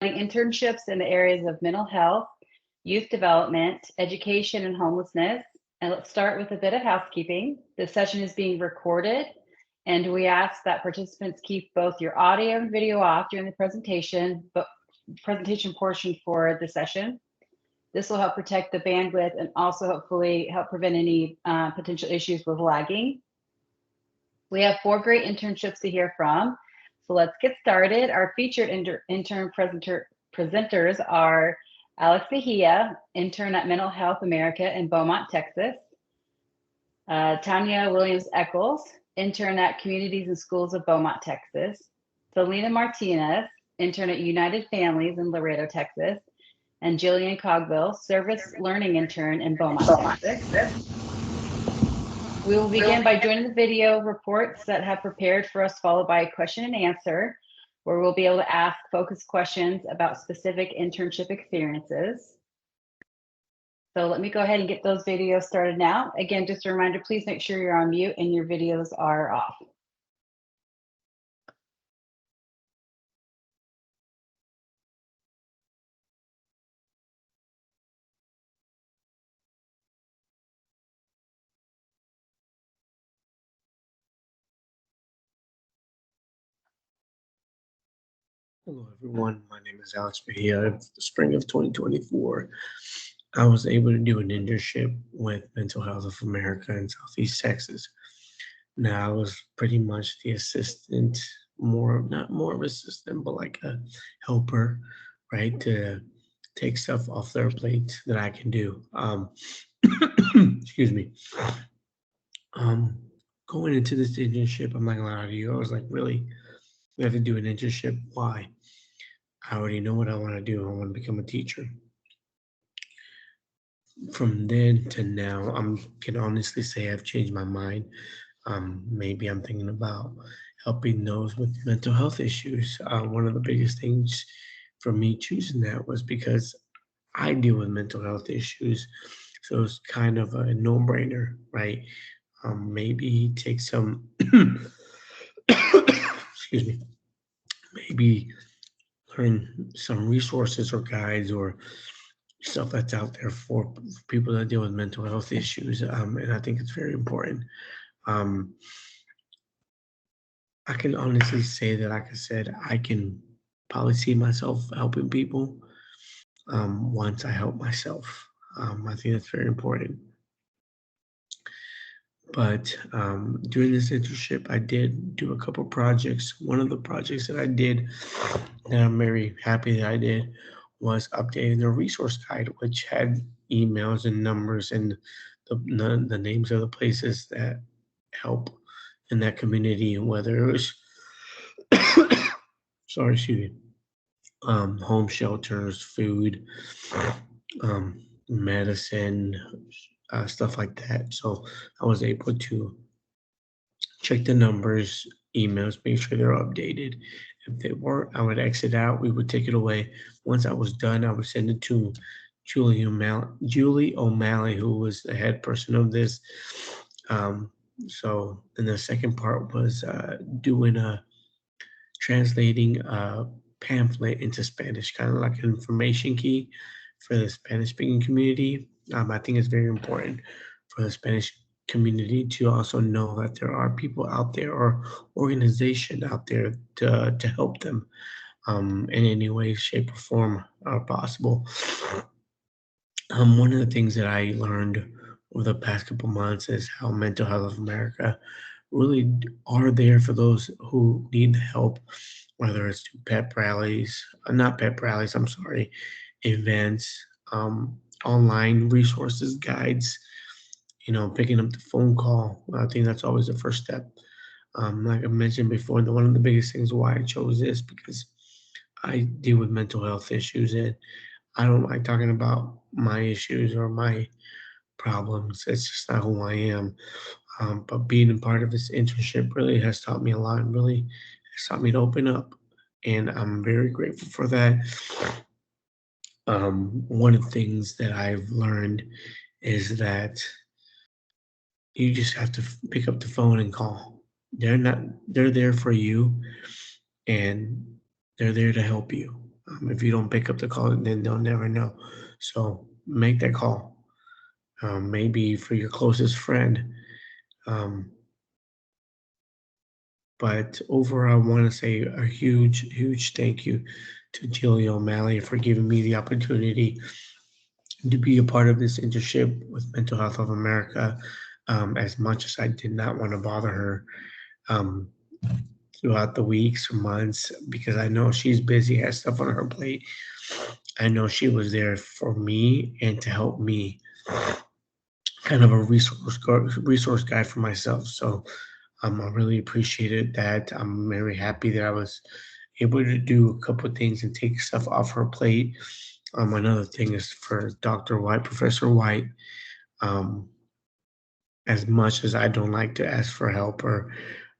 internships in the areas of mental health, youth development, education, and homelessness. And let's start with a bit of housekeeping. This session is being recorded, and we ask that participants keep both your audio and video off during the presentation portion for the session. This will help protect the bandwidth and also hopefully help prevent any potential issues with lagging. We have 4 great internships to hear from. So let's get started. Our featured intern presenters are Alex Mejia, intern at Mental Health America in Beaumont, Texas. Thania Williams-Echols, intern at Communities and Schools of Beaumont, Texas. Selina Martinez, intern at United Families in Laredo, Texas. And Jillian Cogbill, service learning intern in Beaumont, Texas. We will begin by joining the video reports that have prepared for us, followed by a question and answer, where we'll be able to ask focused questions about specific internship experiences. So let me go ahead and get those videos started now. Again, just a reminder, please make sure you're on mute and your videos are off. Hello, everyone. My name is Alex Mejia. In the spring of 2024, I was able to do an internship with Mental Health of America in Southeast Texas. Now, I was pretty much the assistant, not more of assistant, but like a helper, right, to take stuff off their plate that I can do. Excuse me. Going into this internship, I'm not gonna lie to you, I was like, really, we have to do an internship. Why? I already know what I want to do. I want to become a teacher. From then to now, I can honestly say I've changed my mind. Maybe I'm thinking about helping those with mental health issues. One of the biggest things for me choosing that was because I deal with mental health issues. So it's kind of a no-brainer, right? Maybe take some, excuse me, maybe learn some resources or guides or stuff that's out there for people that deal with mental health issues. And I think it's very important. Um, I can honestly say that, like I said, I can probably see myself helping people once I help myself. I think that's very important. But during this internship, I did do a couple projects. One of the projects that I did that I'm very happy that I did was updating the resource guide, which had emails and numbers and the names of the places that help in that community, whether it was, sorry, excuse me, home shelters, food, medicine, stuff like that. So I was able to check the numbers, emails, make sure they're updated. If they weren't, I would exit out. We would take it away. Once I was done, I would send it to Julie O'Malley, who was the head person of this. So, and the second part was doing translating a pamphlet into Spanish, kind of like an information key for the Spanish speaking community. I think it's very important for the Spanish community to also know that there are people out there or organization out there to help them in any way, shape, or form possible. One of the things that I learned over the past couple months is how Mental Health of America really are there for those who need the help, whether it's to pep rallies, not pep rallies, I'm sorry, events, online resources, guides, picking up the phone call. I think that's always the first step. Like I mentioned before, one of the biggest things why I chose this because I deal with mental health issues and I don't like talking about my issues or my problems. It's just not who I am. But being a part of this internship really has taught me a lot and really has taught me to open up. And I'm very grateful for that. One of the things that I've learned is that you just have to pick up the phone and call. They're there for you and they're there to help you. If you don't pick up the call, then they'll never know. So make that call. Maybe for your closest friend. Um, but overall, I want to say a huge, huge thank you to Jillian O'Malley for giving me the opportunity to be a part of this internship with Mental Health of America. As much as I did not want to bother her um, throughout the weeks or months, because I know she's busy, has stuff on her plate. I know she was there for me and to help me, kind of a resource guy for myself. So I really appreciated that. I'm very happy that I was able to do a couple of things and take stuff off her plate. Another thing is for Dr. White, Professor White. Um, as much as I don't like to ask for help or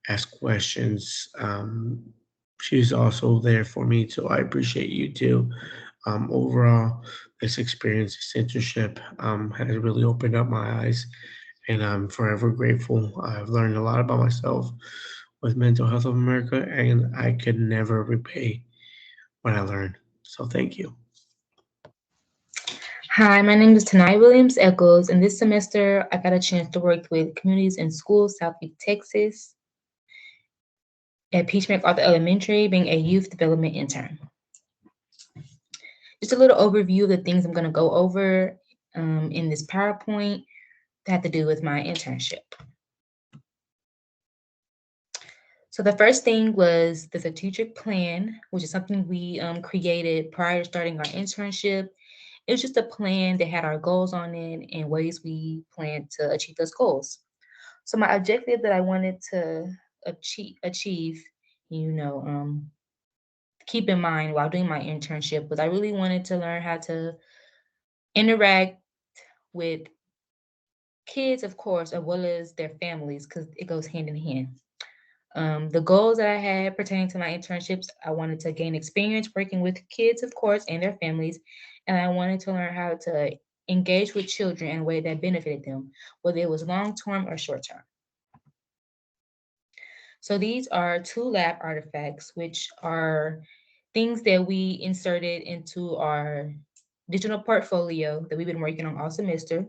ask questions, she's also there for me. So I appreciate you too. Overall, this experience, this internship, has really opened up my eyes, and I'm forever grateful. I've learned a lot about myself with Mental Health of America, and I could never repay what I learned. So thank you. Hi, my name is Thania Williams-Echols, and this semester I got a chance to work with communities in schools, Southeast Texas, at Peach MacArthur Elementary, being a youth development intern. Just a little overview of the things I'm going to go over in this PowerPoint that have to do with my internship. So the first thing was the strategic plan, which is something we created prior to starting our internship. It was just a plan that had our goals on it and ways we plan to achieve those goals. So my objective that I wanted to achieve, you know, keep in mind while doing my internship was I really wanted to learn how to interact with kids, of course, as well as their families, because it goes hand in hand. The goals that I had pertaining to my internships, I wanted to gain experience working with kids, of course, and their families, and I wanted to learn how to engage with children in a way that benefited them, whether it was long term or short term. So these are two lab artifacts, which are things that we inserted into our digital portfolio that we've been working on all semester.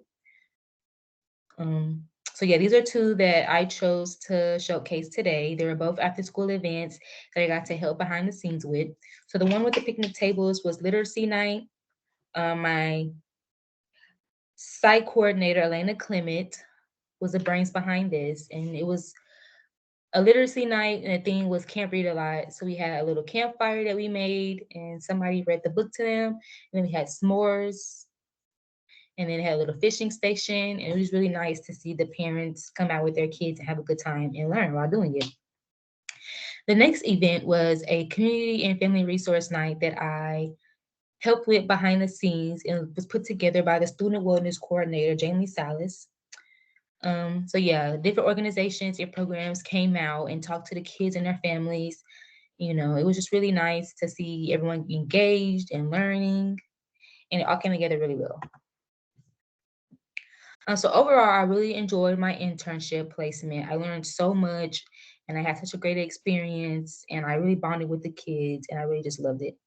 So yeah, these are two that I chose to showcase today. They were both after school events that I got to help behind the scenes with. So the one with the picnic tables was literacy night. My site coordinator, Elena Clement, was the brains behind this. And it was a literacy night, and the theme was Camp Read a Lot. So we had a little campfire that we made, and somebody read the book to them. And then we had s'mores, and then had a little fishing station. And it was really nice to see the parents come out with their kids and have a good time and learn while doing it. The next event was a community and family resource night that I helped with behind the scenes and was put together by the student wellness coordinator, Jamie Salas. So yeah, different organizations and programs came out and talked to the kids and their families. You know, it was just really nice to see everyone engaged and learning, and it all came together really well. So overall, I really enjoyed my internship placement. I learned so much, and I had such a great experience, and I really bonded with the kids, and I really just loved it.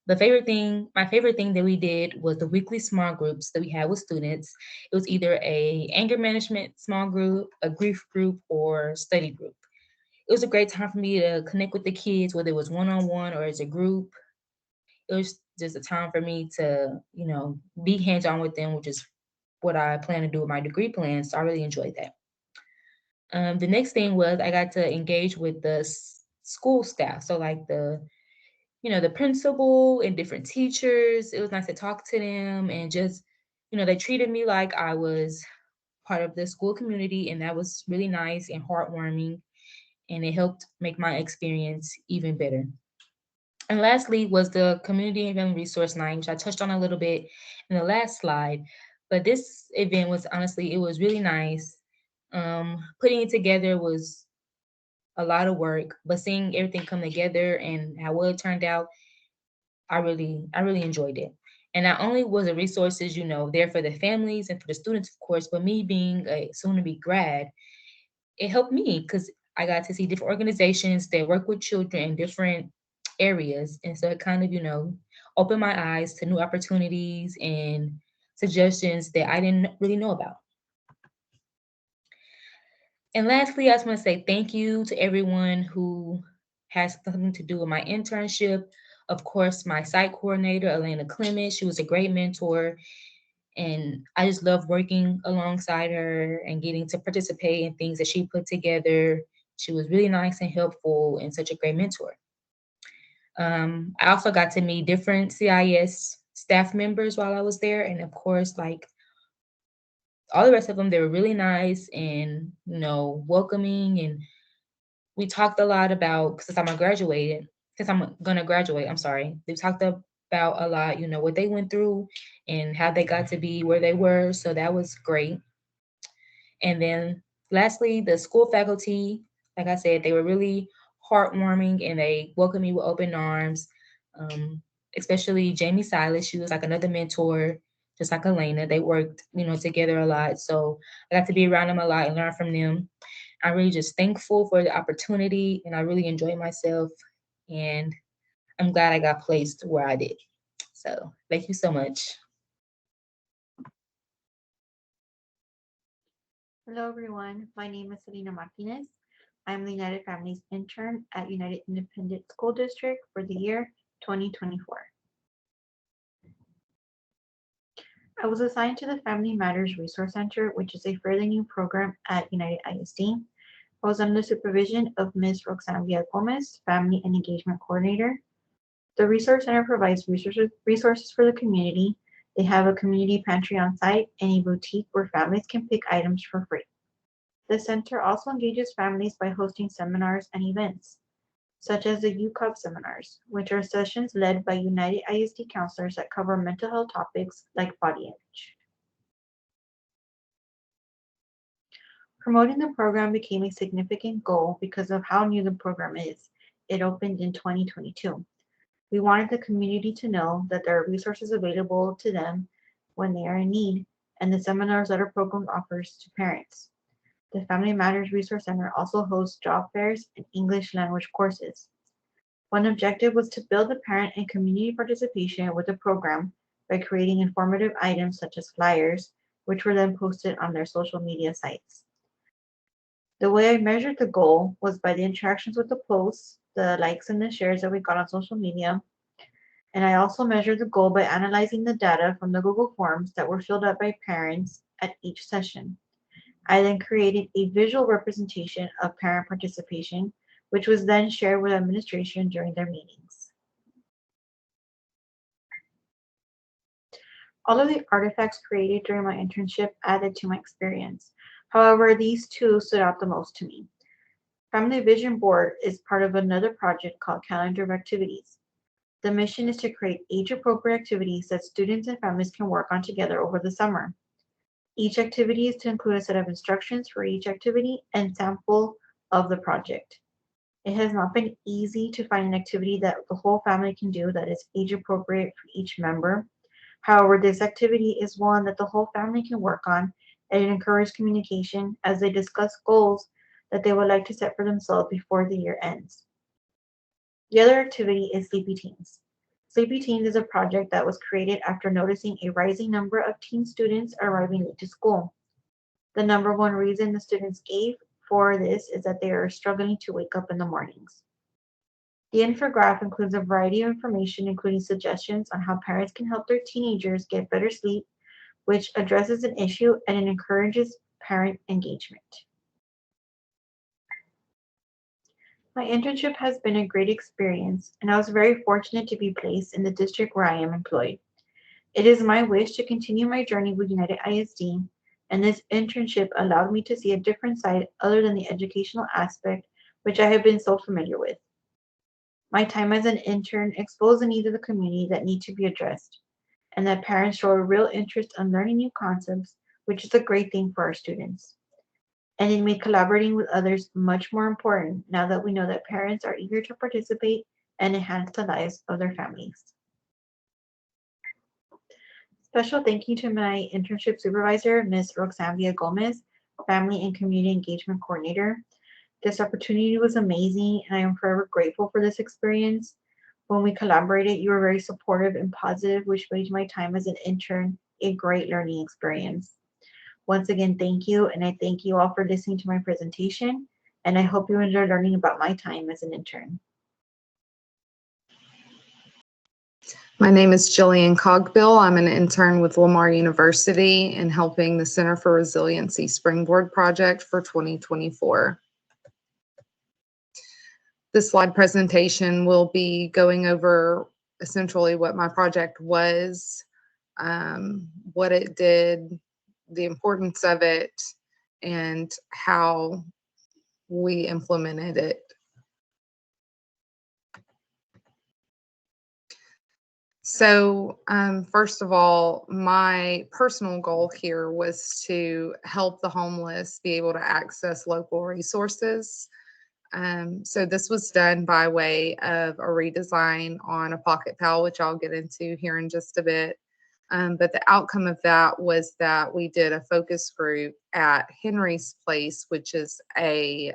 My favorite thing that we did was the weekly small groups that we had with students. It was either a anger management small group, a grief group, or study group. It was a great time for me to connect with the kids, whether it was one-on-one or as a group. It was just a time for me to, be hands-on with them, which is what I plan to do with my degree plan. So I really enjoyed that. The next thing was I got to engage with the school staff. So like the principal and different teachers. It was nice to talk to them and just, they treated me like I was part of the school community, and that was really nice and heartwarming, and it helped make my experience even better. And lastly was the community and family resource night, which I touched on a little bit in the last slide. But this event was honestly, it was really nice. Putting it together was a lot of work, but seeing everything come together and how well it turned out, I really enjoyed it. And not only was the resources, there for the families and for the students, of course, but me being a soon-to-be grad, it helped me because I got to see different organizations that work with children in different areas. And so it kind of, opened my eyes to new opportunities and suggestions that I didn't really know about. And lastly, I just want to say thank you to everyone who has something to do with my internship. Of course, my site coordinator, Elena Clement, she was a great mentor. And I just love working alongside her and getting to participate in things that she put together. She was really nice and helpful and such a great mentor. I also got to meet different CIS staff members while I was there. And of course, like all the rest of them, they were really nice and, welcoming. And we talked a lot about, since I'm going to graduate, I'm sorry. We talked about a lot, what they went through and how they got to be where they were. So that was great. And then lastly, the school faculty, like I said, they were really heartwarming and they welcomed me with open arms. Especially Jamie Silas, she was like another mentor, just like Elena. They worked, together a lot. So I got to be around them a lot and learn from them. I'm really just thankful for the opportunity and I really enjoyed myself. And I'm glad I got placed where I did. So thank you so much. Hello, everyone. My name is Selina Martinez. I'm the United Families intern at United Independent School District for the year 2024. I was assigned to the Family Matters Resource Center, which is a fairly new program at United ISD. I was under the supervision of Ms. Roxana Gomez, Family and Engagement Coordinator. The Resource Center provides resources for the community. They have a community pantry on site and a boutique where families can pick items for free. The center also engages families by hosting seminars and events, such as the UCOP seminars, which are sessions led by United ISD counselors that cover mental health topics like body image. Promoting the program became a significant goal because of how new the program is. It opened in 2022. We wanted the community to know that there are resources available to them when they are in need, and the seminars that our program offers to parents. The Family Matters Resource Center also hosts job fairs and English language courses. One objective was to build the parent and community participation with the program by creating informative items such as flyers, which were then posted on their social media sites. The way I measured the goal was by the interactions with the posts, the likes and the shares that we got on social media. And I also measured the goal by analyzing the data from the Google Forms that were filled out by parents at each session. I then created a visual representation of parent participation, which was then shared with administration during their meetings. All of the artifacts created during my internship added to my experience. However, these two stood out the most to me. Family Vision Board is part of another project called Calendar of Activities. The mission is to create age-appropriate activities that students and families can work on together over the summer. Each activity is to include a set of instructions for each activity and sample of the project. It has not been easy to find an activity that the whole family can do that is age-appropriate for each member. However, this activity is one that the whole family can work on, and it encourages communication as they discuss goals that they would like to set for themselves before the year ends. The other activity is Sleepy Teens. Sleepy Teens is a project that was created after noticing a rising number of teen students arriving late to school. The number one reason the students gave for this is that they are struggling to wake up in the mornings. The infographic includes a variety of information, including suggestions on how parents can help their teenagers get better sleep, which addresses an issue and it encourages parent engagement. My internship has been a great experience, and I was very fortunate to be placed in the district where I am employed. It is my wish to continue my journey with United ISD, and this internship allowed me to see a different side other than the educational aspect, which I have been so familiar with. My time as an intern exposed the needs of the community that need to be addressed, and that parents show a real interest in learning new concepts, which is a great thing for our students. And it made collaborating with others much more important now that we know that parents are eager to participate and enhance the lives of their families. Special thank you to my internship supervisor, Ms. Roxana Gomez, Family and Community Engagement Coordinator. This opportunity was amazing, and I am forever grateful for this experience. When we collaborated, you were very supportive and positive, which made my time as an intern a great learning experience. Once again, thank you, and I thank you all for listening to my presentation, and I hope you enjoyed learning about my time as an intern. My name is Jillian Cogbill. I'm an intern with Lamar University and helping the Center for Resiliency Springboard Project for 2024. This slide presentation will be going over essentially what my project was, what it did, the importance of it, and how we implemented it. So first of all, my personal goal here was to help the homeless be able to access local resources. So this was done by way of a redesign on a Pocket Pal, which I'll get into here in just a bit. But the outcome of that was that we did a focus group at Henry's Place, which is a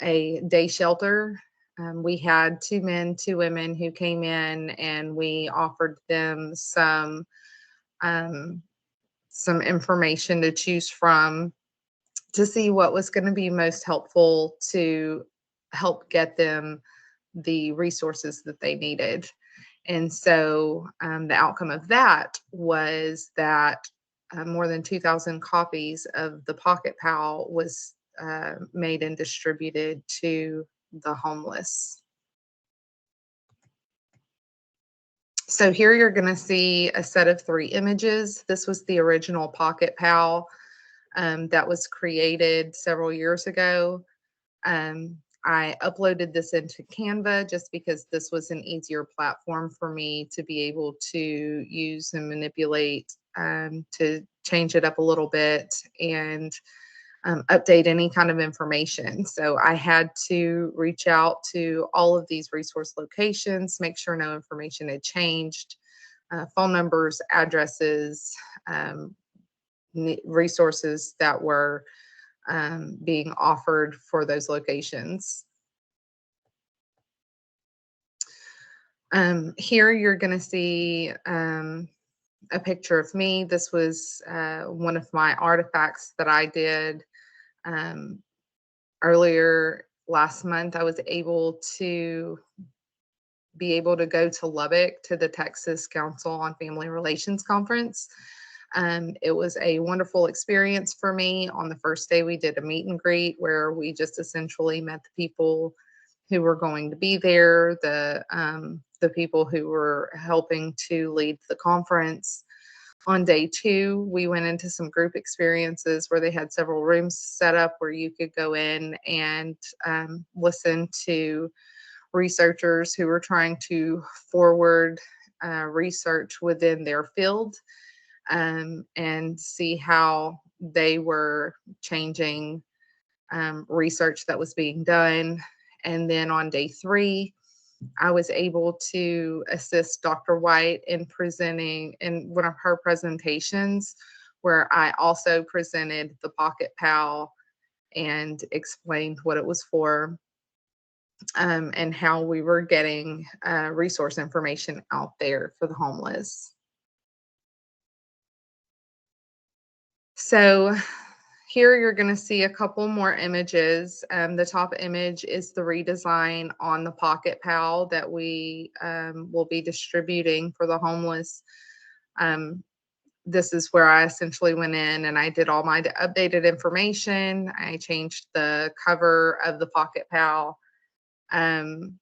day shelter. We had 2 men, 2 women who came in, and we offered them some information to choose from to see what was going to be most helpful to help get them the resources that they needed. And so the outcome of that was that more than 2,000 copies of the Pocket Pal was made and distributed to the homeless. So here you're going to see a set of 3 images. This was the original Pocket Pal that was created several years ago. I uploaded this into Canva just because this was an easier platform for me to be able to use and manipulate, to change it up a little bit and update any kind of information. So I had to reach out to all of these resource locations, make sure no information had changed, phone numbers, addresses, resources that were being offered for those locations. Here you're going to see a picture of me. This was one of my artifacts that I did earlier last month. I was able to go to Lubbock to the Texas Council on Family Relations Conference. It was a wonderful experience for me. On the first day, we did a meet and greet where we just essentially met the people who were going to be there, the people who were helping to lead the conference. On day 2, we went into some group experiences where they had several rooms set up where you could go in and listen to researchers who were trying to forward research within their field, and see how they were changing research that was being done. And then on day 3, I was able to assist Dr. White in presenting in one of her presentations, where I also presented the Pocket Pal and explained what it was for, and how we were getting resource information out there for the homeless. So here you're going to see a couple more images. The top image is the redesign on the Pocket Pal that we will be distributing for the homeless. This is where I essentially went in and I did all my updated information. I changed the cover of the Pocket Pal. And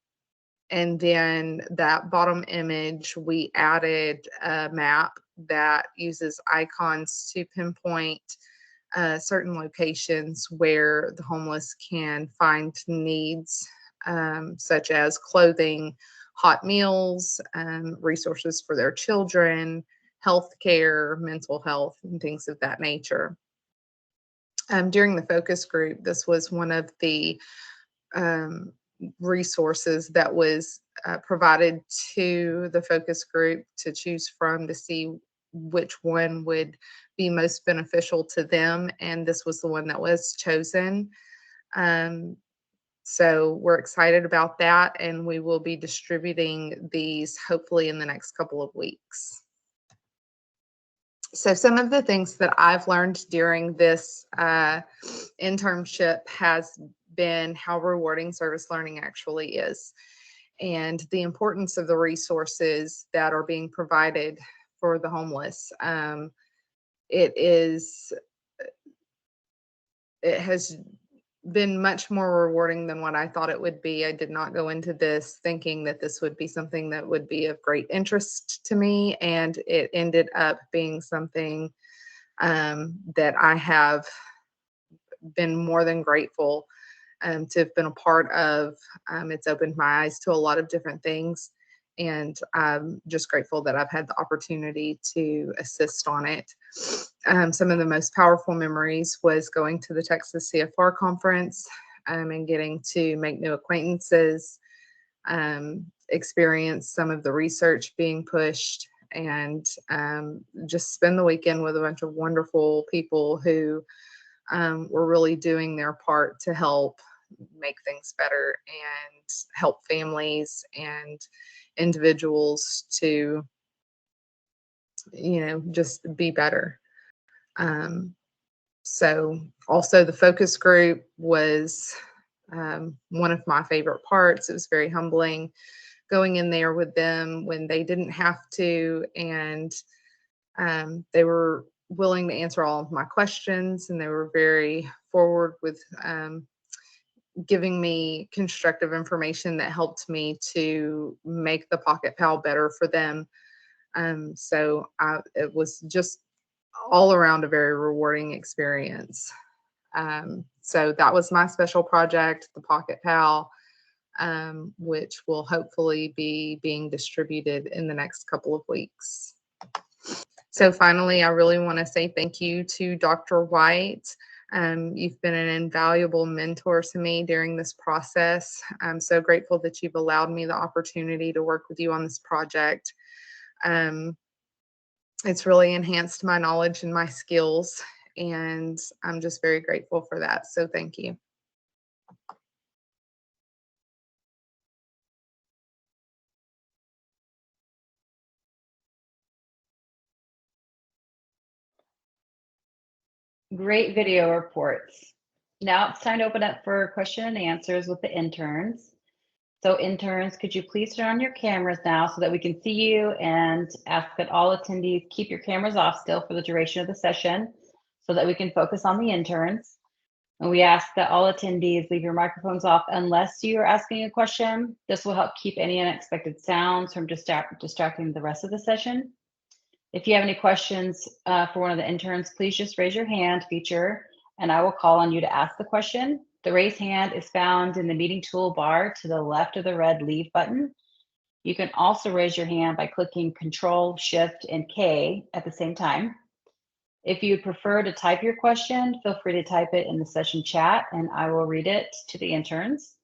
then that bottom image, we added a map that uses icons to pinpoint certain locations where the homeless can find needs, such as clothing, hot meals, resources for their children, health care, mental health, and things of that nature. During the focus group, this was one of the resources that was provided to the focus group to choose from to see which one would be most beneficial to them, and this was the one that was chosen. So we're excited about that, and we will be distributing these hopefully in the next couple of weeks. So some of the things that I've learned during this internship has been how rewarding service learning actually is, and the importance of the resources that are being provided for the homeless. It has been much more rewarding than what I thought it would be. I did not go into this thinking that this would be something that would be of great interest to me, and it ended up being something that I have been more than grateful to have been a part of. It's opened my eyes to a lot of different things, and I'm just grateful that I've had the opportunity to assist on it. Some of the most powerful memories was going to the Texas CFR conference and getting to make new acquaintances, experience some of the research being pushed, and just spend the weekend with a bunch of wonderful people who were really doing their part to help make things better and help families and individuals to, just be better. So also the focus group was one of my favorite parts. It was very humbling going in there with them when they didn't have to, and they were willing to answer all of my questions, and they were very forward with giving me constructive information that helped me to make the Pocket Pal better for them. So it was just all around a very rewarding experience. So that was my special project, the Pocket Pal, which will hopefully be being distributed in the next couple of weeks. So finally, I really want to say thank you to Dr. White. You've been an invaluable mentor to me during this process. I'm so grateful that you've allowed me the opportunity to work with you on this project. It's really enhanced my knowledge and my skills, and I'm just very grateful for that. So thank you. Great video reports. Now it's time to open up for question and answers with the interns. So interns, could you please turn on your cameras now so that we can see you, and ask that all attendees keep your cameras off still for the duration of the session so that we can focus on the interns. And we ask that all attendees leave your microphones off unless you are asking a question. This will help keep any unexpected sounds from distracting the rest of the session. If you have any questions for one of the interns, please just raise your hand feature and I will call on you to ask the question. The raise hand is found in the meeting toolbar to the left of the red leave button. You can also raise your hand by clicking Control, Shift, and K at the same time. If you prefer to type your question, feel free to type it in the session chat and I will read it to the interns.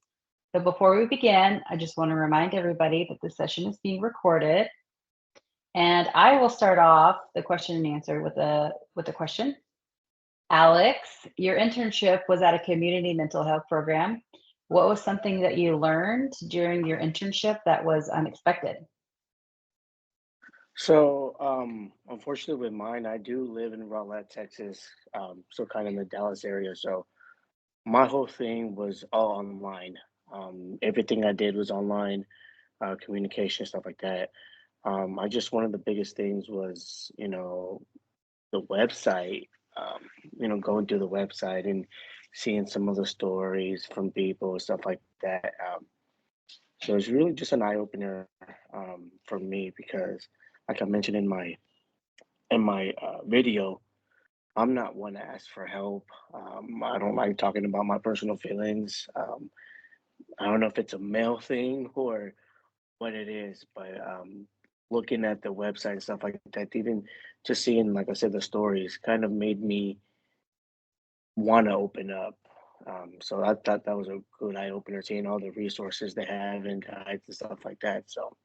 So before we begin, I just want to remind everybody that the session is being recorded. And I will start off the question and answer with a question. Alex, your internship was at a community mental health program. What was something that you learned during your internship that was unexpected? So, unfortunately, with mine, I do live in Rowlett, Texas, so kind of in the Dallas area. So, my whole thing was all online. Everything I did was online, communication, stuff like that. One of the biggest things was, the website, going through the website and seeing some of the stories from people, stuff like that. So it's really just an eye opener for me because, like I mentioned in my video, I'm not one to ask for help. I don't like talking about my personal feelings. I don't know if it's a male thing or what it is, but looking at the website and stuff like that, even just seeing, like I said, the stories kind of made me want to open up. So I thought that was a good eye opener, seeing all the resources they have and guides and stuff like that. So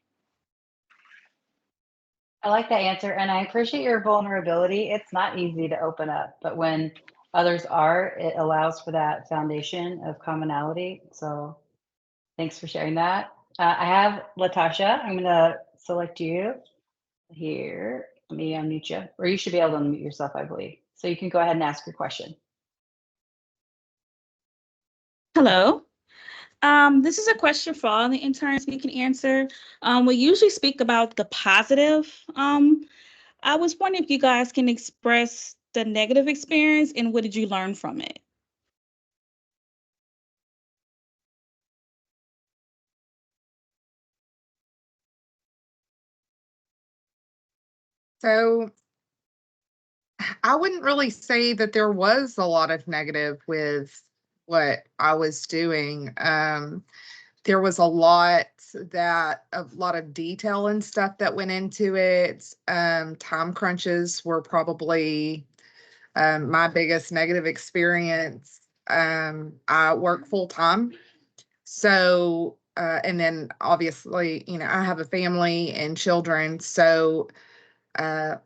I like that answer and I appreciate your vulnerability. It's not easy to open up, but when others are, it allows for that foundation of commonality. So thanks for sharing that. I have Latasha. I'm going to select you here. Let me unmute you, or you should be able to unmute yourself, I believe. So you can go ahead and ask your question. Hello. This is a question for all the interns we can answer. We usually speak about the positive. I was wondering if you guys can express the negative experience and what did you learn from it? So I wouldn't really say that there was a lot of negative with what I was doing. There was a lot of detail and stuff that went into it. Time crunches were probably my biggest negative experience. I work full time. So, and then obviously, I have a family and children. So,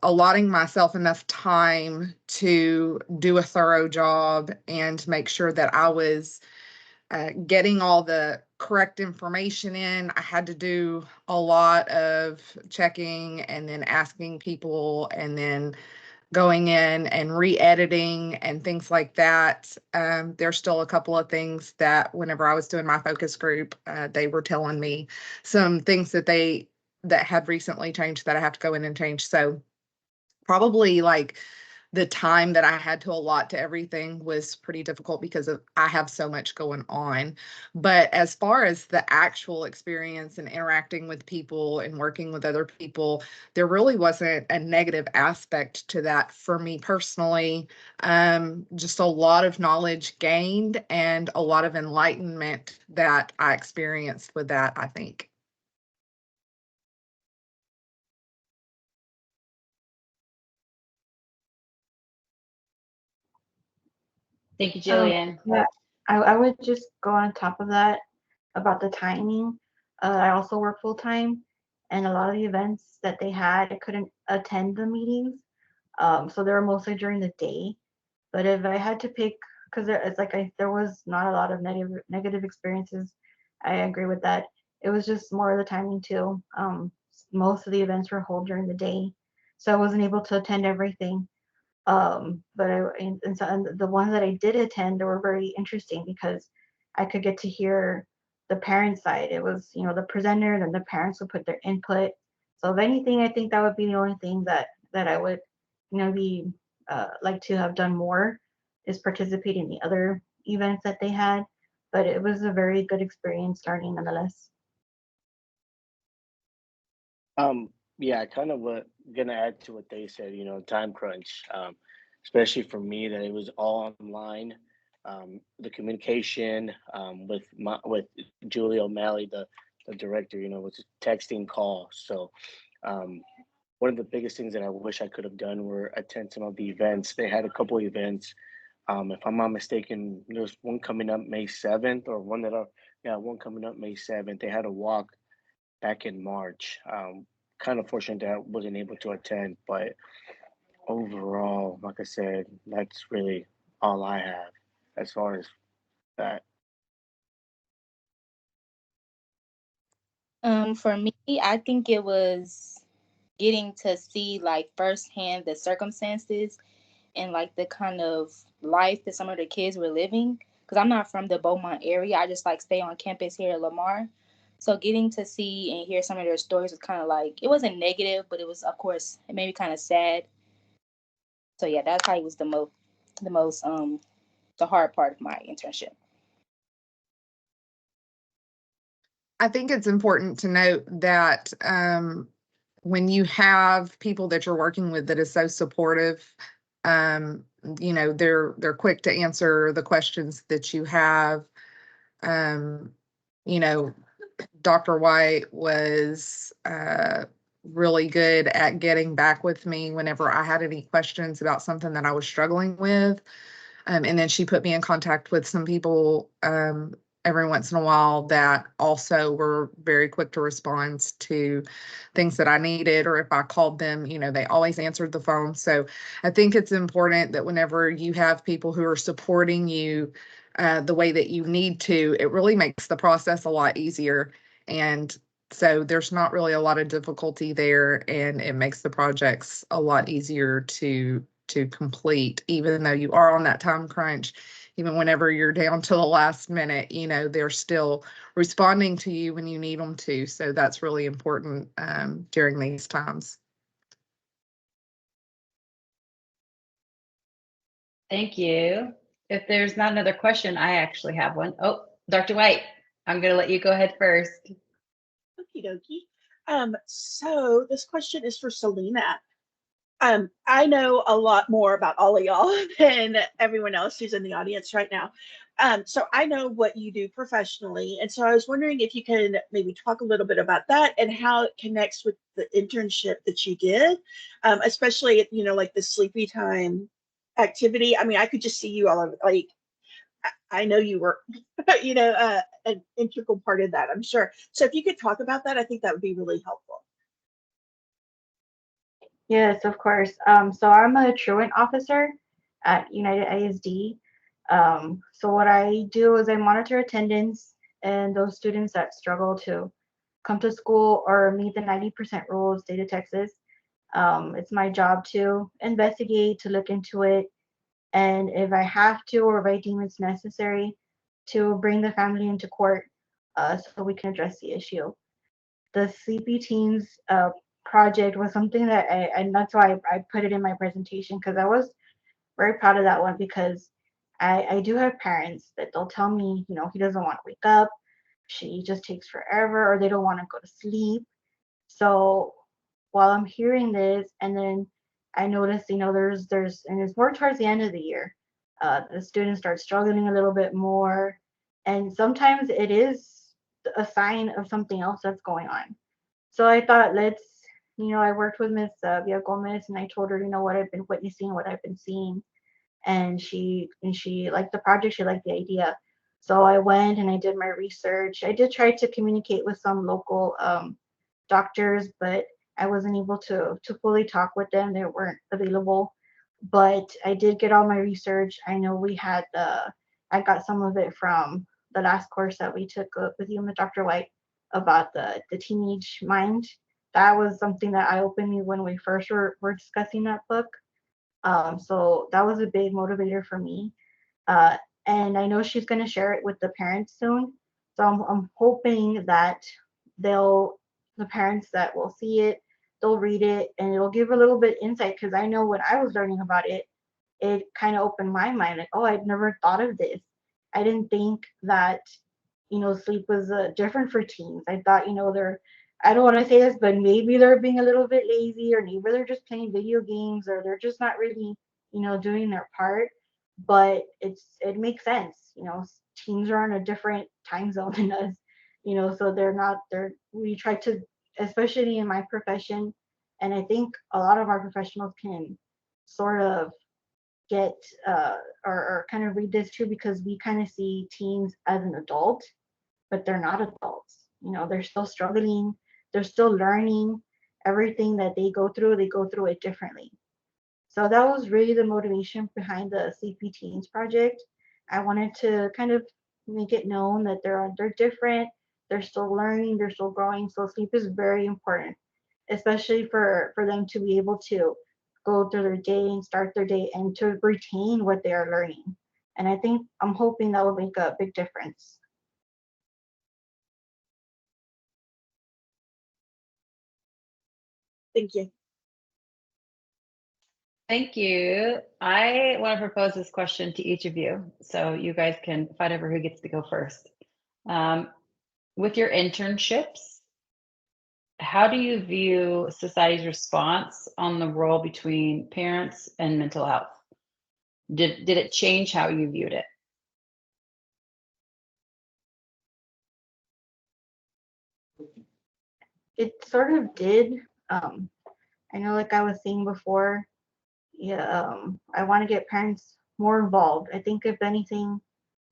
allotting myself enough time to do a thorough job and make sure that I was getting all the correct information in. I had to do a lot of checking and then asking people and then going in and re-editing and things like that. There's still a couple of things that whenever I was doing my focus group, they were telling me some things that had recently changed that I have to go in and change. So probably like the time that I had to allot to everything was pretty difficult because I have so much going on. But as far as the actual experience and interacting with people and working with other people, there really wasn't a negative aspect to that for me personally. Just a lot of knowledge gained and a lot of enlightenment that I experienced with that, I think. Thank you, Jillian. Yeah, I would just go on top of that about the timing. I also work full time, and a lot of the events that they had, I couldn't attend the meetings. So they were mostly during the day. But if I had to pick, because it's like there was not a lot of negative experiences. I agree with that. It was just more of the timing too. Most of the events were held during the day, so I wasn't able to attend everything. But and the ones that I did attend were very interesting because I could get to hear the parent side. It was, the presenter and then the parents would put their input. So if anything, I think that would be the only thing that I would, be like to have done more is participate in the other events that they had. But it was a very good experience starting nonetheless. Yeah, I kind of gonna add to what they said, time crunch, especially for me that it was all online. The communication with Julie O'Malley, the director, was a texting call. So one of the biggest things that I wish I could have done were attend some of the events. They had a couple events. If I'm not mistaken, there's one coming up May 7th or one coming up May 7th. They had a walk back in March. Kind of fortunate that I wasn't able to attend, but overall, like I said, that's really all I have as far as that. For me, I think it was getting to see like firsthand the circumstances and like the kind of life that some of the kids were living. Because I'm not from the Beaumont area. I just like stay on campus here at Lamar. So getting to see and hear some of their stories was kind of like, it wasn't negative, but it was, of course, it made me kind of sad. So yeah, that probably was the hard part of my internship. I think it's important to note that when you have people that you're working with that is so supportive, they're quick to answer the questions that you have. Dr. White was really good at getting back with me whenever I had any questions about something that I was struggling with. And then she put me in contact with some people every once in a while that also were very quick to respond to things that I needed, or if I called them, they always answered the phone. So I think it's important that whenever you have people who are supporting you the way that you need to, it really makes the process a lot easier. And so there's not really a lot of difficulty there, and it makes the projects a lot easier to complete, even though you are on that time crunch. Even whenever you're down to the last minute, they're still responding to you when you need them to. So that's really important during these times. Thank you. If there's not another question, I actually have one. Oh, Dr. White, I'm going to let you go ahead first. Okie dokie. So this question is for Selina. I know a lot more about all of y'all than everyone else who's in the audience right now. So I know what you do professionally. And so I was wondering if you can maybe talk a little bit about that and how it connects with the internship that you did, especially, like the sleepy time activity. I mean, I could just see you all over, like, I know you were, an integral part of that, I'm sure. So if you could talk about that, I think that would be really helpful. Yes, of course. So I'm a truant officer at United ISD. So what I do is I monitor attendance and those students that struggle to come to school or meet the 90% rule of state of Texas. It's my job to investigate, to look into it, and if I have to or if I deem it's necessary, to bring the family into court so we can address the issue. The Sleepy Teens project was something that and that's why I put it in my presentation, because I was very proud of that one, because I do have parents that they'll tell me, he doesn't want to wake up, she just takes forever, or they don't want to go to sleep. So while I'm hearing this, and then I noticed, there's, and it's more towards the end of the year, the students start struggling a little bit more, and sometimes it is a sign of something else that's going on. So I thought, I worked with Miss Villa Gomez, and I told her, what I've been witnessing, what I've been seeing, and she liked the project, she liked the idea. So I went and I did my research. I did try to communicate with some local doctors, but I wasn't able to fully talk with them. They weren't available. But I did get all my research. I know I got some of it from the last course that we took with you and Dr. White about the teenage mind. That was something that eye-opened me when we first were discussing that book. So that was a big motivator for me. And I know she's going to share it with the parents soon. So I'm hoping that the parents that will see it, they'll read it, and it'll give a little bit insight, because I know when I was learning about it, it kind of opened my mind, like, oh, I'd never thought of this. I didn't think that, sleep was different for teens. I thought, I don't want to say this, but maybe they're being a little bit lazy, or maybe they're just playing video games, or they're just not really, doing their part. But it makes sense. Teens are on a different time zone than us, so we try to, especially in my profession, and I think a lot of our professionals can sort of get or kind of read this too, because we kind of see teens as an adult, but they're not adults. They're still struggling, they're still learning. Everything that they go through it differently. So that was really the motivation behind the CP Teens project. I wanted to kind of make it known that they're different, they're still learning, they're still growing. So sleep is very important, especially for them to be able to go through their day and start their day and to retain what they are learning. And I'm hoping that will make a big difference. Thank you. Thank you. I want to propose this question to each of you, so you guys can fight over who gets to go first. With your internships, how do you view society's response on the role between parents and mental health? Did it change how you viewed it? It sort of did. I know, like I was saying before, I want to get parents more involved. I think if anything,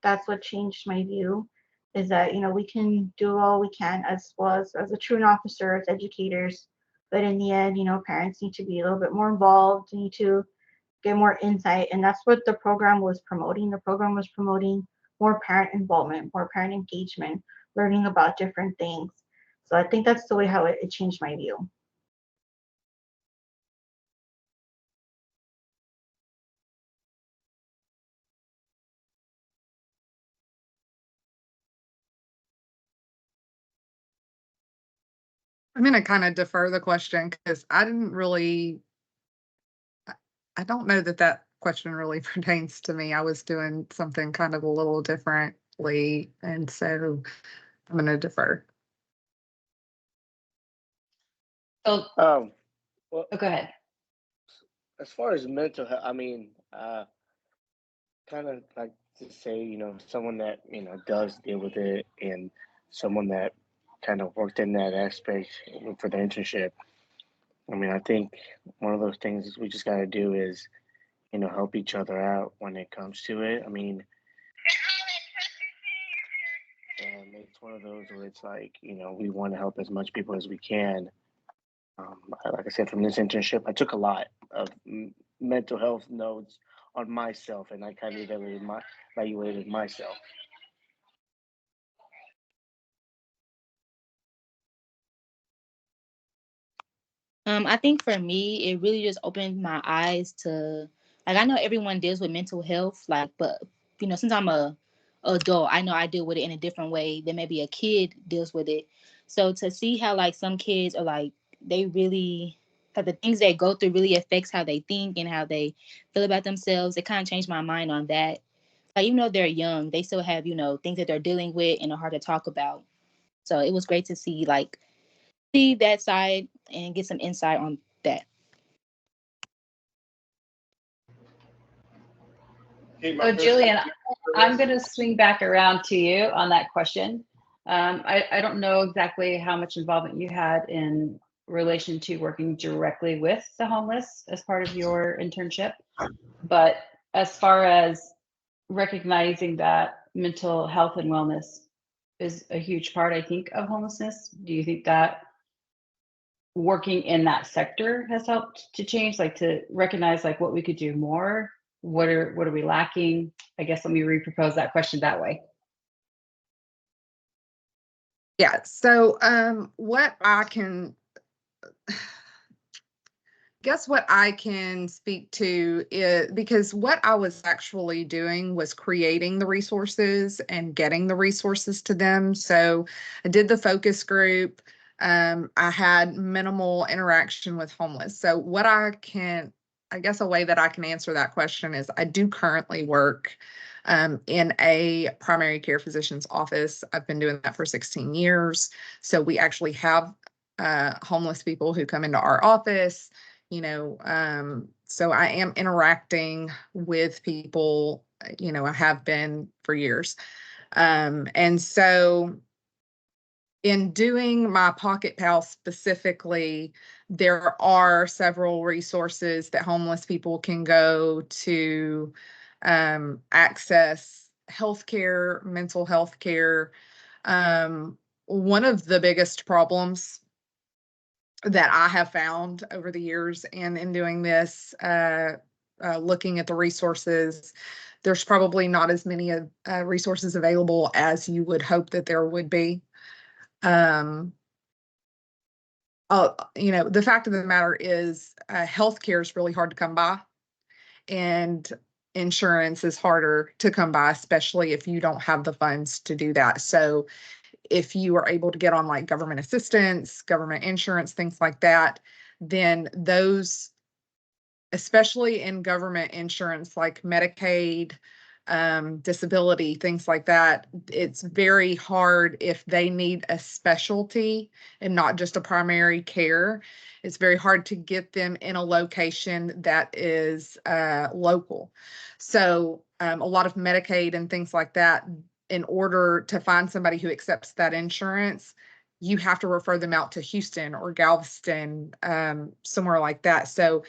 that's what changed my view. is that, we can do all we can as well as a truant officer, as educators. But in the end, parents need to be a little bit more involved, need to get more insight. And that's what the program was promoting. The program was promoting more parent involvement, more parent engagement, learning about different things. So I think that's the way how it changed my view. I'm going to kind of defer the question because I didn't really, I don't know that that question really pertains to me. I was doing something kind of a little differently. And so I'm going to defer. So, Well, go ahead. as far as mental health, I mean, kind of like to say, someone that, does deal with it and someone that kind of worked in that aspect for the internship. I mean, I think one of those things is we just got to do is, help each other out when it comes to it. I mean, and it's one of those where it's like, we want to help as much people as we can. Like I said, from this internship, I took a lot of mental health notes on myself, and I kind of evaluated myself. I think for me, it really just opened my eyes to, like, I know everyone deals with mental health, like, but since I'm a adult, I know I deal with it in a different way than maybe a kid deals with it. So to see how like some kids are like, they really, like the things they go through really affects how they think and how they feel about themselves. It kind of changed my mind on that. Like, even though they're young, they still have, things that they're dealing with and are hard to talk about. So it was great to see that side and get some insight on that. So Jillian, I'm going to swing back around to you on that question. I don't know exactly how much involvement you had in relation to working directly with the homeless as part of your internship, but as far as recognizing that mental health and wellness is a huge part, I think, of homelessness, do you think that working in that sector has helped to change, like to recognize like what we could do more? What are we lacking? I guess let me repropose that question that way. Yeah. So what I can speak to is, because what I was actually doing was creating the resources and getting the resources to them. So I did the focus group. I had minimal interaction with homeless. So I guess a way that I can answer that question is I do currently work in a primary care physician's office. I've been doing that for 16 years. So we actually have homeless people who come into our office. So I am interacting with people, I have been for years. And so in doing my Pocket Pal specifically, there are several resources that homeless people can go to access healthcare, mental health care. One of the biggest problems that I have found over the years and in doing this, looking at the resources, there's probably not as many resources available as you would hope that there would be. The fact of the matter is healthcare is really hard to come by, and insurance is harder to come by, especially if you don't have the funds to do that. So if you are able to get on like government assistance, government insurance, things like that, then those, especially in government insurance like Medicaid, disability, things like that, it's very hard if they need a specialty and not just a primary care. It's very hard to get them in a location that is local. So a lot of Medicaid and things like that, in order to find somebody who accepts that insurance, you have to refer them out to Houston or Galveston, somewhere like that. So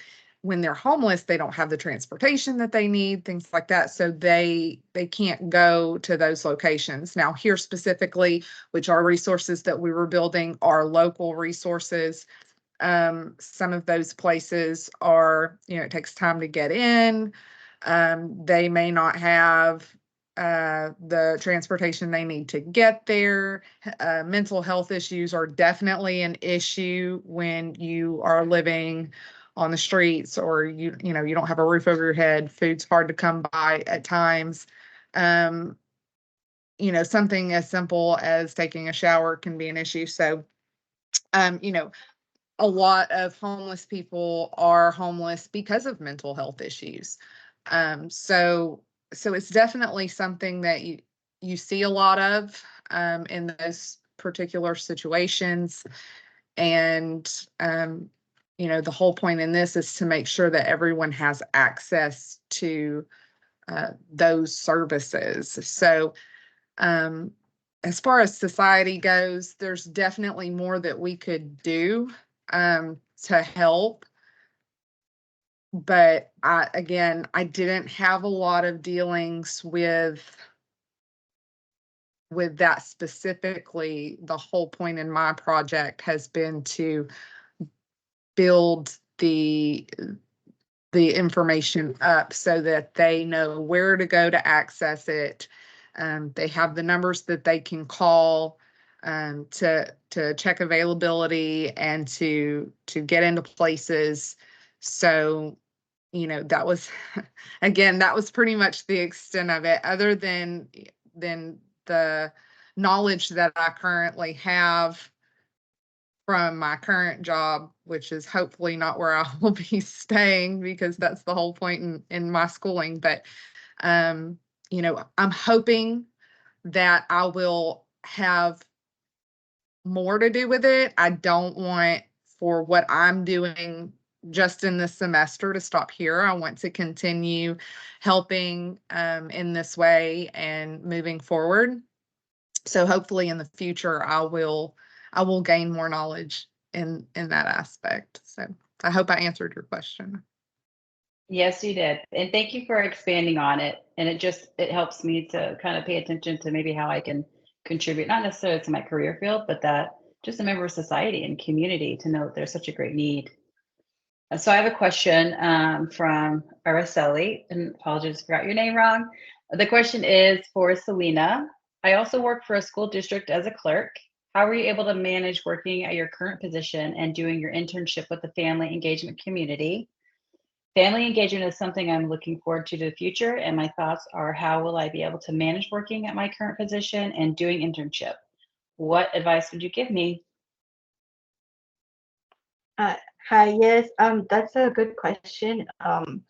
when they're homeless, they don't have the transportation that they need, things like that. So they can't go to those locations. Now here specifically, which are resources that we were building, are local resources. Some of those places are, it takes time to get in. They may not have the transportation they need to get there. Mental health issues are definitely an issue when you are living on the streets, or you don't have a roof over your head. Food's hard to come by at times. Something as simple as taking a shower can be an issue. So, a lot of homeless people are homeless because of mental health issues. So it's definitely something that you see a lot of in those particular situations. And, the whole point in this is to make sure that everyone has access to those services. So as far as society goes, there's definitely more that we could do to help. But I didn't have a lot of dealings with that specifically. The whole point in my project has been to build the information up so that they know where to go to access it. They have the numbers that they can call to check availability and to get into places. So, that was, again, that was pretty much the extent of it, other than the knowledge that I currently have from my current job, which is hopefully not where I will be staying, because that's the whole point in my schooling. But, I'm hoping that I will have more to do with it. I don't want for what I'm doing just in this semester to stop here. I want to continue helping in this way and moving forward. So hopefully in the future, I will gain more knowledge in that aspect. So I hope I answered your question. Yes, you did. And thank you for expanding on it. And it helps me to kind of pay attention to maybe how I can contribute, not necessarily to my career field, but that just a member of society and community, to know that there's such a great need. So I have a question from Araceli, and apologies, forgot your name wrong. The question is for Selina. I also work for a school district as a clerk. How were you able to manage working at your current position and doing your internship with the family engagement community? Family engagement is something I'm looking forward to the future, and my thoughts are, how will I be able to manage working at my current position and doing internship? What advice would you give me? Hi, yes, that's a good question.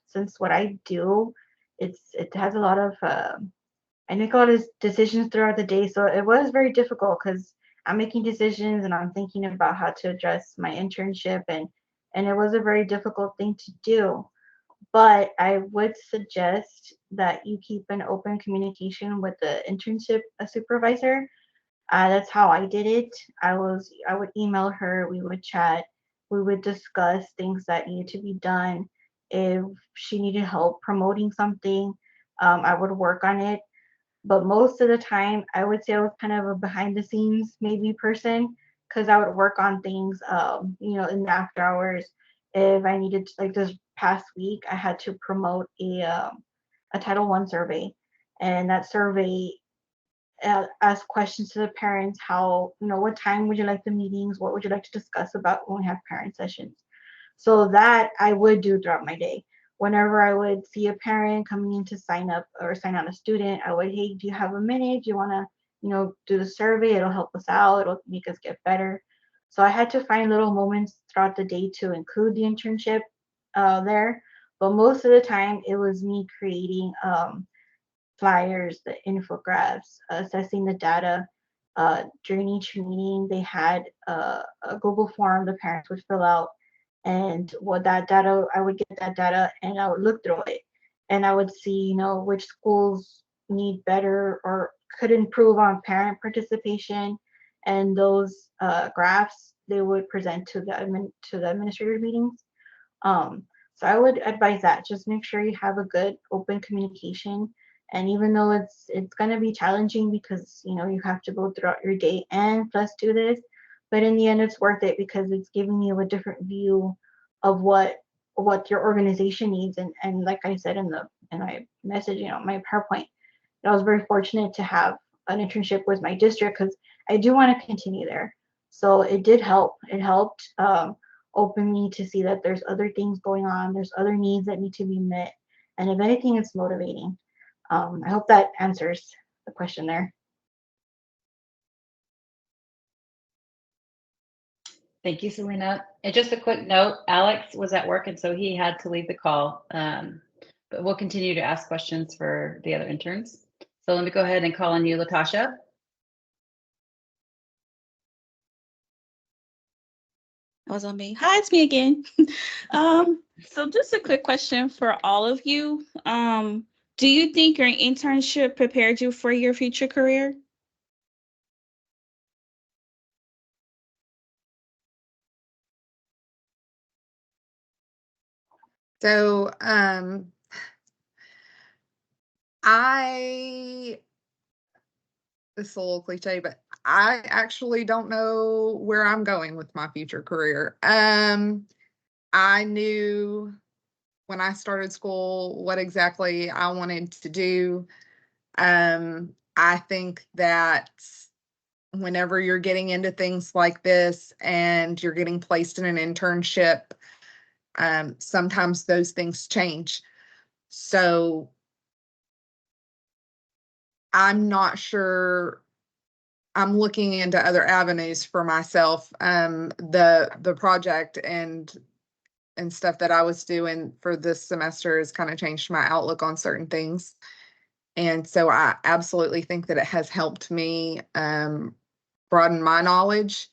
Since what I do, it has a lot of I make a lot of decisions throughout the day, so it was very difficult because I'm making decisions and I'm thinking about how to address my internship, and it was a very difficult thing to do. But I would suggest that you keep an open communication with the internship supervisor. That's how I did it. I would email her, we would chat, we would discuss things that needed to be done. If she needed help promoting something, I would work on it. But most of the time, I would say I was kind of a behind the scenes maybe person, because I would work on things, in the after hours. If I needed to, like this past week, I had to promote a Title I survey, and that survey asked questions to the parents. How, what time would you like the meetings? What would you like to discuss about when we have parent sessions? So that I would do throughout my day. Whenever I would see a parent coming in to sign up or sign on a student, I would, hey, do you have a minute? Do you want to, do the survey? It'll help us out. It'll make us get better. So I had to find little moments throughout the day to include the internship there. But most of the time, it was me creating flyers, the infographics, assessing the data. During each meeting, they had a Google form the parents would fill out. And what that data, I would get that data and I would look through it, and I would see, which schools need better or could improve on parent participation. And those graphs they would present to the administrative meetings. So I would advise that. Just make sure you have a good open communication. And even though it's gonna be challenging because you have to go throughout your day and plus do this, but in the end it's worth it because it's giving you a different view of what your organization needs. And like I said in my message, my PowerPoint, I was very fortunate to have an internship with my district because I do want to continue there. So it did help. It helped open me to see that there's other things going on. There's other needs that need to be met. And if anything, it's motivating. I hope that answers the question there. Thank you, Selina. And just a quick note, Alex was at work and so he had to leave the call. But we'll continue to ask questions for the other interns. So let me go ahead and call on you, Latasha. That was on me. Hi, it's me again. So just a quick question for all of you. Do you think your internship prepared you for your future career? So this is a little cliche, but I actually don't know where I'm going with my future career. I knew when I started school what exactly I wanted to do. I think that whenever you're getting into things like this and you're getting placed in an internship, sometimes those things change. So I'm not sure. I'm looking into other avenues for myself. The project and stuff that I was doing for this semester has kind of changed my outlook on certain things. And so I absolutely think that it has helped me broaden my knowledge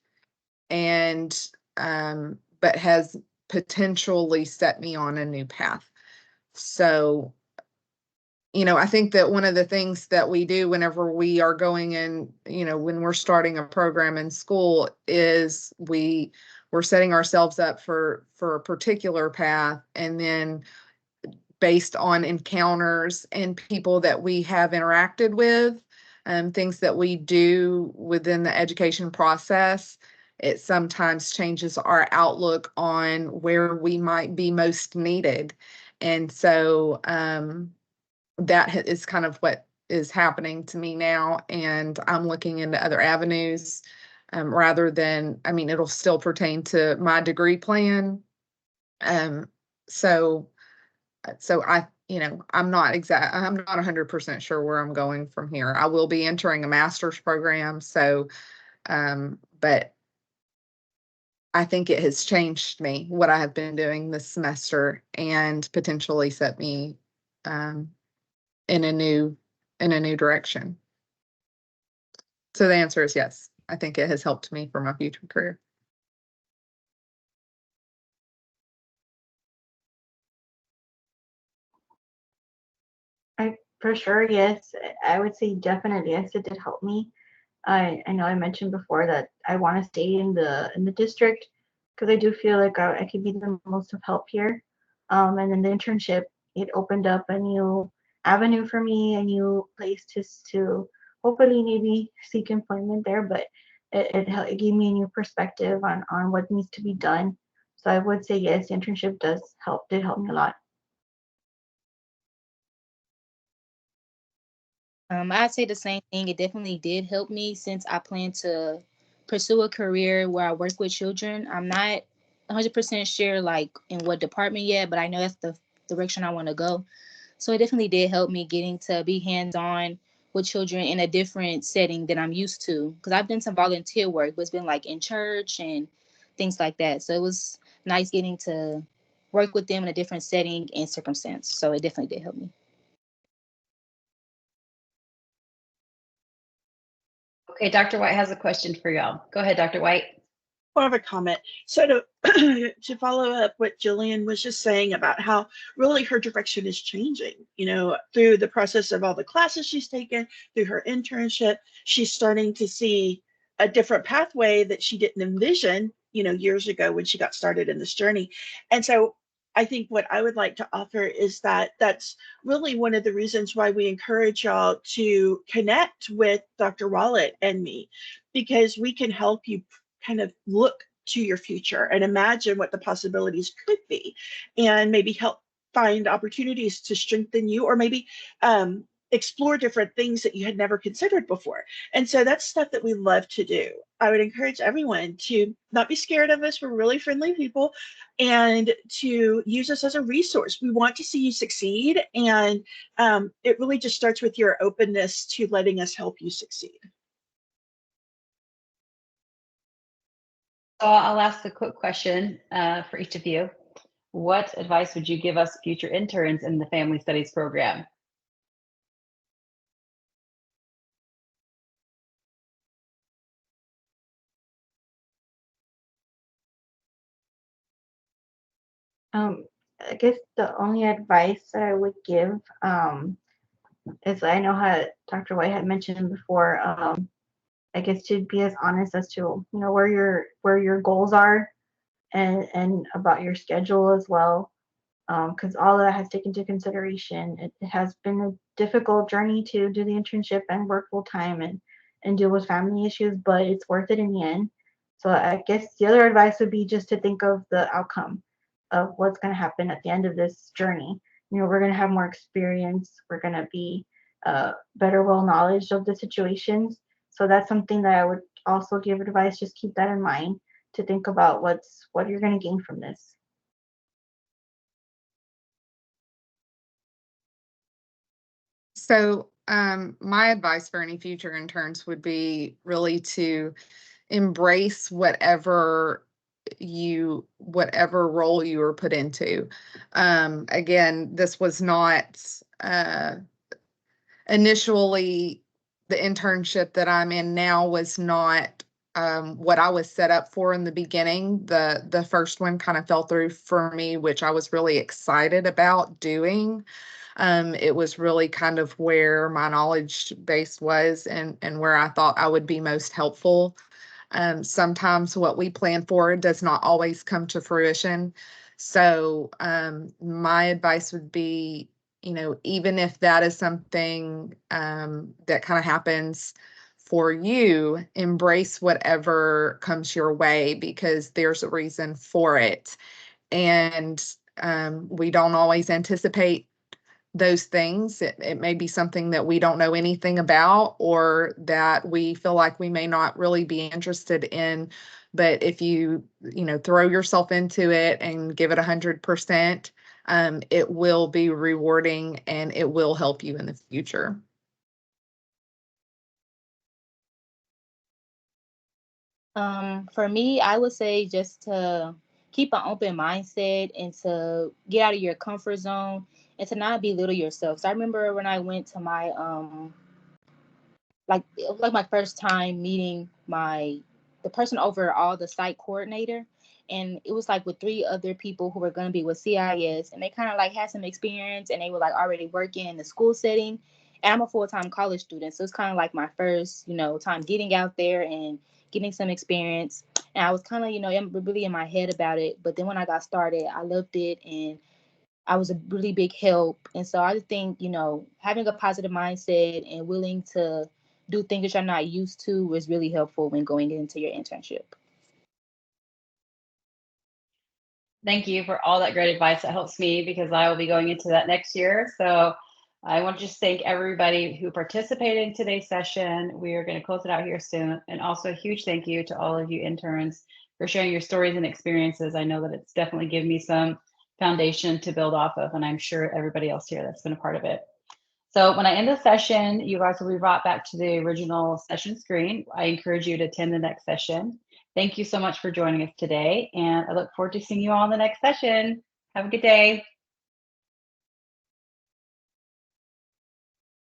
and but has potentially set me on a new path. So I think that one of the things that we do whenever we are going in, when we're starting a program in school is we're setting ourselves up for a particular path. And then based on encounters and people that we have interacted with, things that we do within the education process, it sometimes changes our outlook on where we might be most needed. And so, that is kind of what is happening to me now. And I'm looking into other avenues rather than, it'll still pertain to my degree plan. So I, I'm not 100% sure where I'm going from here. I will be entering a master's program. So, but I think it has changed me, what I have been doing this semester, and potentially set me in a new direction. So the answer is yes. I think it has helped me for my future career. For sure, yes. I would say definitely yes, it did help me. I know I mentioned before that I want to stay in the district because I do feel like I could be the most of help here. And then the internship, it opened up a new avenue for me, a new place to hopefully maybe seek employment there. But it gave me a new perspective on what needs to be done. So I would say yes, the internship did help me a lot. I'd say the same thing. It definitely did help me since I plan to pursue a career where I work with children. I'm not 100% sure like in what department yet, but I know that's the direction I want to go. So it definitely did help me getting to be hands-on with children in a different setting than I'm used to. Because I've done some volunteer work, but it's been like in church and things like that. So it was nice getting to work with them in a different setting and circumstance. So it definitely did help me. Okay, Dr. White has a question for y'all. Go ahead, Dr. White. More of a comment. So to follow up what Jillian was just saying about how really her direction is changing, through the process of all the classes she's taken, through her internship, she's starting to see a different pathway that she didn't envision, years ago when she got started in this journey. And so I think what I would like to offer is that that's really one of the reasons why we encourage y'all to connect with Dr. Wallet and me, because we can help you kind of look to your future and imagine what the possibilities could be, and maybe help find opportunities to strengthen you, or maybe explore different things that you had never considered before. And so that's stuff that we love to do. I would encourage everyone to not be scared of us. We're really friendly people, and to use us as a resource. We want to see you succeed. And it really just starts with your openness to letting us help you succeed. So I'll ask a quick question for each of you. What advice would you give us future interns in the Family Studies program? I guess the only advice that I would give is, I know how Dr. White had mentioned before, I guess to be as honest as to where your goals are, and about your schedule as well, because all of that has taken into consideration. It has been a difficult journey to do the internship and work full time and deal with family issues, but it's worth it in the end. So I guess the other advice would be just to think of the outcome of what's going to happen at the end of this journey. We're going to have more experience. We're going to be better well knowledge of the situations. So that's something that I would also give advice. Just keep that in mind, to think about what you're going to gain from this. So my advice for any future interns would be really to embrace whatever role you were put into. Again, this was not initially, the internship that I'm in now was not what I was set up for in the beginning. The first one kind of fell through for me, which I was really excited about doing. It was really kind of where my knowledge base was, and where I thought I would be most helpful. Sometimes what we plan for does not always come to fruition. So my advice would be, even if that is something that kind of happens for you, embrace whatever comes your way, because there's a reason for it. And we don't always anticipate those things. It may be something that we don't know anything about, or that we feel like we may not really be interested in. But if you throw yourself into it and give it 100%, it will be rewarding, and it will help you in the future. For me, I would say just to keep an open mindset and to get out of your comfort zone and to not belittle yourself. So I remember when I went to my like my first time meeting the person over all, the site coordinator, and it was like with 3 other people who were going to be with CIS, and they kind of like had some experience, and they were like already working in the school setting, and I'm a full-time college student, so it's kind of like my first time getting out there and getting some experience. And I was kind of really in my head about it, but then when I got started, I loved it, and I was a really big help. And so I just think, having a positive mindset and willing to do things that you're not used to is really helpful when going into your internship. Thank you for all that great advice. That helps me because I will be going into that next year. So I want to just thank everybody who participated in today's session. We are going to close it out here soon. And also a huge thank you to all of you interns for sharing your stories and experiences. I know that it's definitely given me some foundation to build off of, and I'm sure everybody else here that's been a part of it. So when I end the session, you guys will be brought back to the original session screen. I encourage you to attend the next session. Thank you so much for joining us today, and I look forward to seeing you all in the next session. Have a good day.